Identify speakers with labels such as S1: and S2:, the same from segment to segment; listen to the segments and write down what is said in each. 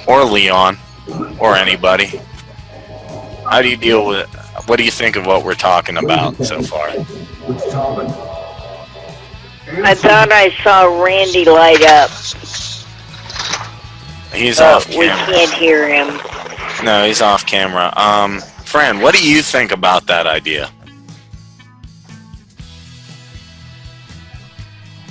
S1: or Leon, or anybody. How do you deal with it? What do you think of what we're talking about so far?
S2: I thought I saw Randy light up.
S1: He's off camera.
S2: We can't hear him.
S1: No, he's off camera. Fran, what do you think about that idea?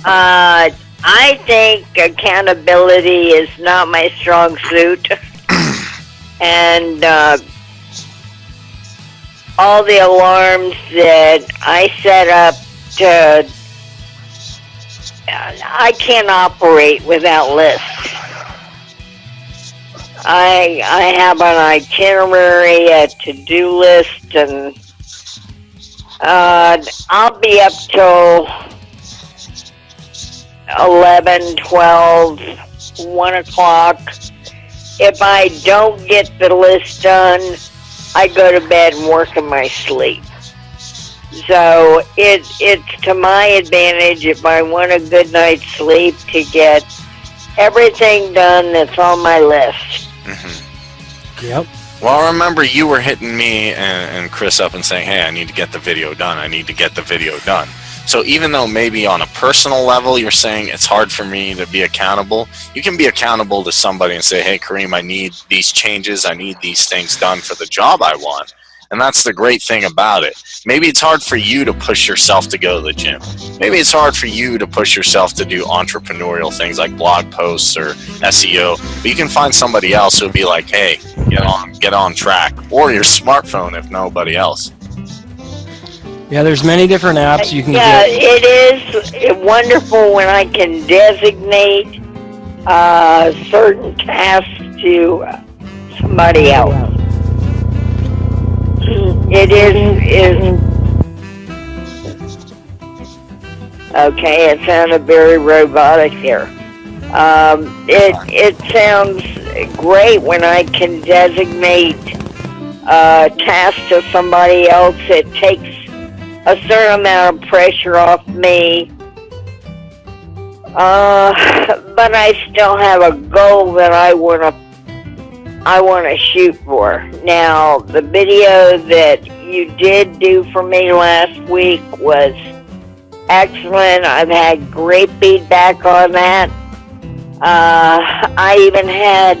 S2: I think accountability is not my strong suit. And all the alarms that I set up to, I can't operate without lists. I have an itinerary, a to-do list, and I'll be up till 11, 12, 1 o'clock. If I don't get the list done, I go to bed and work in my sleep. So it's to my advantage if I want a good night's sleep to get everything done that's on my list.
S1: Mm-hmm. Yep. Well, I remember you were hitting me and Chris up and saying, hey, I need to get the video done. I need to get the video done. So even though maybe on a personal level you're saying it's hard for me to be accountable, you can be accountable to somebody and say, hey, Kareem, I need these changes. I need these things done for the job I want. And that's the great thing about it. Maybe it's hard for you to push yourself to go to the gym. Maybe it's hard for you to push yourself to do entrepreneurial things like blog posts or SEO. But you can find somebody else who'll be like, hey, get on track. Or your smartphone if nobody else.
S3: Yeah, there's many different apps you can get.
S2: Yeah, it is wonderful when I can designate certain tasks to somebody else. It is okay. It sounded very robotic here. It sounds great when I can designate tasks to somebody else. It takes a certain amount of pressure off me, but I still have a goal that I want to shoot for. Now, the video that you did do for me last week was excellent. I've had great feedback on that. I even had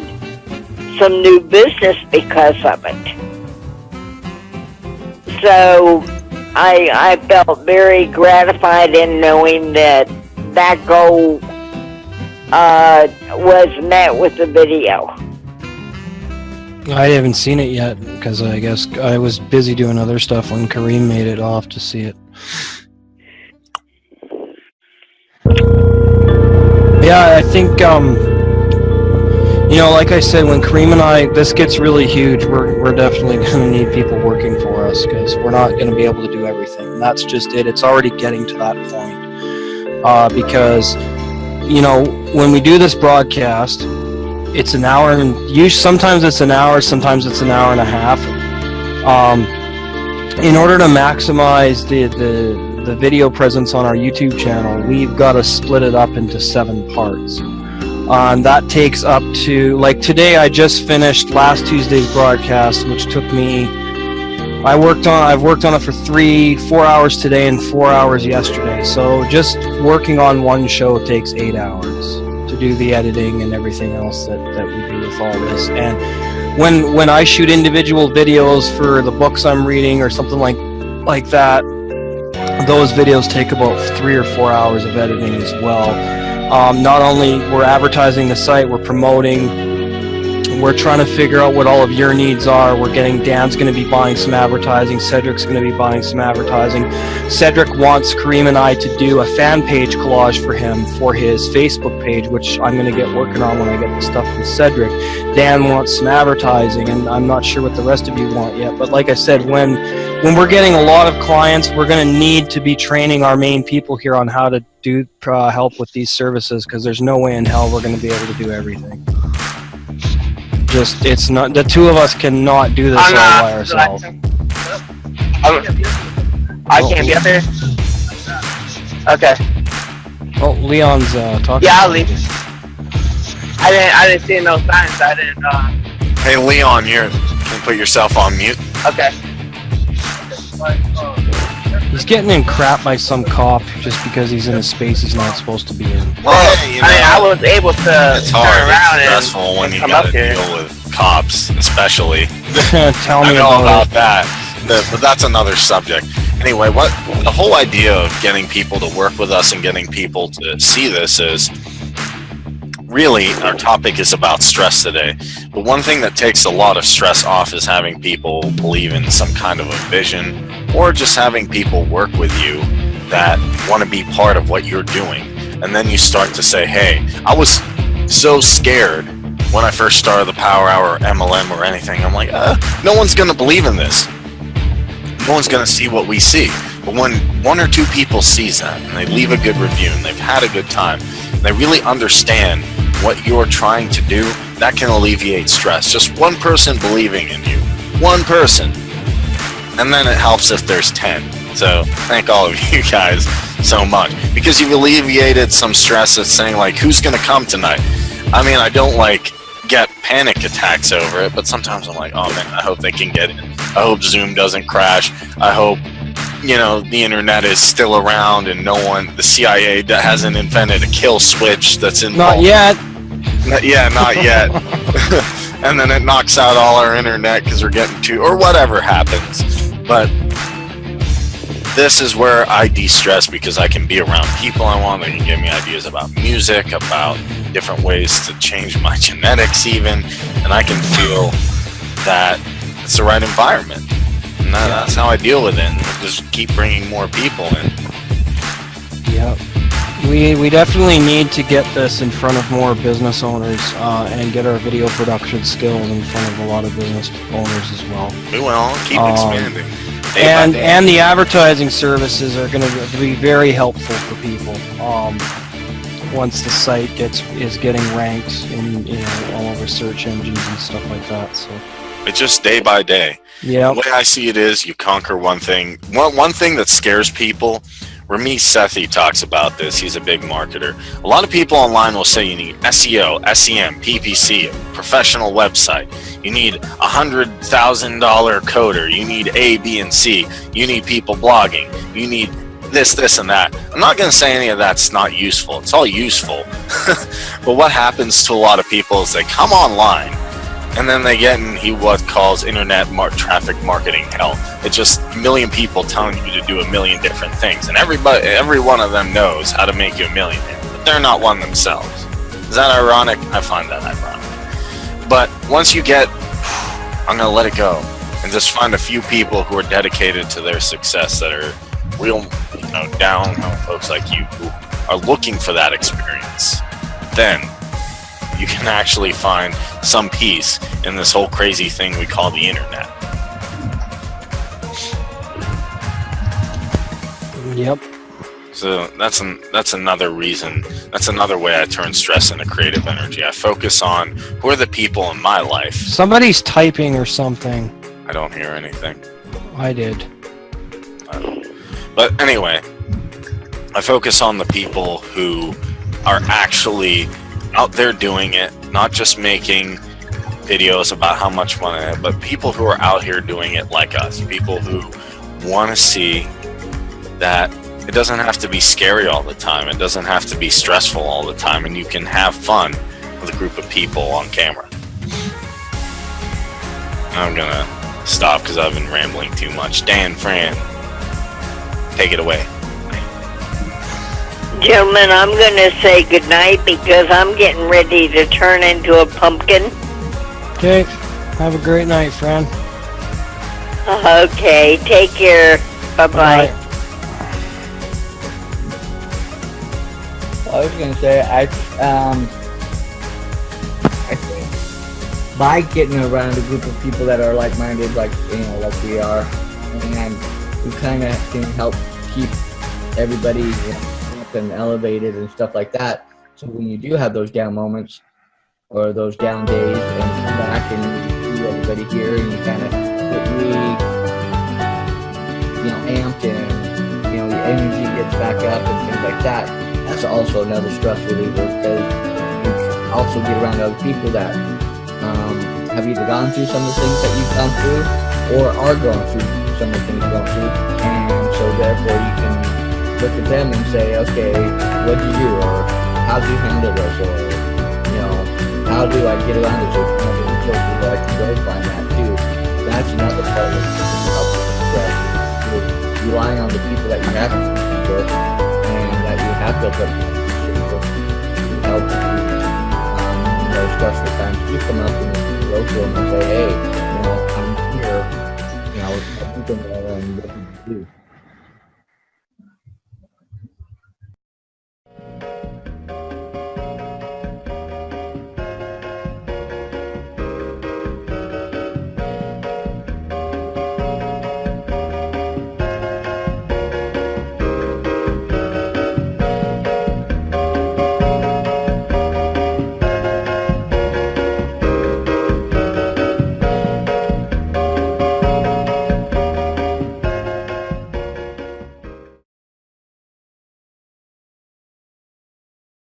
S2: some new business because of it. So I felt very gratified in knowing that goal was met with the video.
S3: I haven't seen it yet because I guess I was busy doing other stuff when Kareem made it off to see it. Yeah, I think, like I said, when Kareem and this gets really huge, we're definitely going to need people working for us because we're not going to be able to do everything. And that's just it. It's already getting to that point because, when we do this broadcast, it's an hour and sometimes it's an hour, sometimes it's an hour and a half. In order to maximize the video presence on our YouTube channel, we've got to split it up into 7 parts. That takes up to, like today I just finished last Tuesday's broadcast, which took me, I've worked on it for 4 hours today and 4 hours yesterday. So just working on one show takes 8 hours to do the editing and everything else that we do with all this. And when I shoot individual videos for the books I'm reading or something like that, those videos take about 3 or 4 hours of editing as well. Not only we're advertising the site, we're promoting, we're trying to figure out what all of your needs are. Dan's going to be buying some advertising, Cedric's going to be buying some advertising. Cedric wants Kareem and I to do a fan page collage for him for his Facebook page, which I'm going to get working on when I get the stuff from Cedric. Dan wants some advertising, and I'm not sure what the rest of you want yet. But like I said, when we're getting a lot of clients, we're going to need to be training our main people here on how to do help with these services, because there's no way in hell we're going to be able to do everything. It's not, the two of us cannot do this all by ourselves.
S4: I can't be up here. Okay.
S3: Oh, Leon's talking.
S4: Yeah, I'll leave. I didn't see no signs. I didn't.
S1: Hey, Leon, you can put yourself on mute.
S4: Okay.
S3: He's getting in crap by some cop just because he's in a space he's not supposed to be in.
S1: Well, hey,
S4: I was able to
S1: it's
S4: turn
S1: hard.
S4: around
S1: It's stressful when you
S4: come
S1: gotta
S4: up here.
S1: deal with cops, especially.
S3: Tell
S1: I
S3: me
S1: know
S3: about
S1: about that, but that's another subject. Anyway, what the whole idea of getting people to work with us and getting people to see this is really our topic is about stress today. But one thing that takes a lot of stress off is having people believe in some kind of a vision, or just having people work with you that want to be part of what you're doing. And then you start to say, hey, I was so scared when I first started the Power Hour or MLM or anything. I'm like, no one's going to believe in this. No one's going to see what we see. But when one or two people sees that and they leave a good review and they've had a good time, and they really understand what you're trying to do, that can alleviate stress. Just one person believing in you. One person. And then it helps if there's 10. So thank all of you guys so much. Because you've alleviated some stress at saying, like, who's going to come tonight? I mean, I don't, like, get panic attacks over it, but sometimes I'm like, oh man, I hope they can get in. I hope Zoom doesn't crash. I hope, you know, the internet is still around and the CIA hasn't invented a kill switch that's in.
S3: Not yet.
S1: Not yet. And then it knocks out all our internet because we're getting or whatever happens. But this is where I de-stress because I can be around people I want. They can give me ideas about music, about different ways to change my genetics even, and I can feel that it's the right environment. And that's how I deal with it. And just keep bringing more people in.
S3: Yep. We definitely need to get this in front of more business owners and get our video production skills in front of a lot of business owners as well.
S1: We will keep expanding.
S3: And the advertising services are going to be very helpful for people once the site is getting ranked in all over search engines and stuff like that. So
S1: it's just day by day.
S3: Yeah.
S1: The way I see it is you conquer one thing. One thing that scares people. Ramesh Sethi talks about this. He's a big marketer. A lot of people online will say you need SEO, SEM, PPC, a professional website. You need $100,000 coder. You need A, B, and C. You need people blogging. You need this, and that. I'm not going to say any of that's not useful. It's all useful. But what happens to a lot of people is they come online and then they get in what calls internet traffic marketing hell. It's just a million people telling you to do a million different things, and every one of them knows how to make you a millionaire, but they're not one themselves. Is that ironic? I find that ironic. But once you get, I'm gonna let it go and just find a few people who are dedicated to their success, that are real, down folks like you who are looking for that experience. Then you can actually find some peace in this whole crazy thing we call the internet.
S3: Yep.
S1: So that's another reason. That's another way I turn stress into creative energy. I focus on who are the people in my life.
S3: Somebody's typing or something.
S1: I don't hear anything.
S3: I did.
S1: But anyway, I focus on the people who are actually out there doing it, not just making videos about how much fun it is, but people who are out here doing it like us. People who want to see that it doesn't have to be scary all the time. It doesn't have to be stressful all the time, and you can have fun with a group of people on camera. I'm gonna stop because I've been rambling too much. Dan, Fran, take it away.
S2: Gentlemen, I'm going to say goodnight because I'm getting ready to turn into a pumpkin.
S3: Okay. Have a great night, friend.
S2: Okay, take care. Bye-bye.
S5: I was gonna say, I think by getting around a group of people that are like-minded, like we are, and we kind of can help keep everybody up and elevated and stuff like that. So when you do have those down moments or those down days, and come back and you see everybody here, and you kind of get amped, and your energy gets back up and things like that. That's also another stress reliever, because it's also get around other people that have either gone through some of the things that you've gone through or are going through some of the things you've gone through. And so therefore you can look at them and say, okay, what do you do? Or how do you handle this? Or, you know, how do I get around this? Or one of the resources that I can go find that too. That's another part of help stress. You're relying on the people that you have to speak with and that you have built up to help you. Those stressful times, you come up and go to them and say, hey, you know, I'm here, you know, what you can do and what you can do.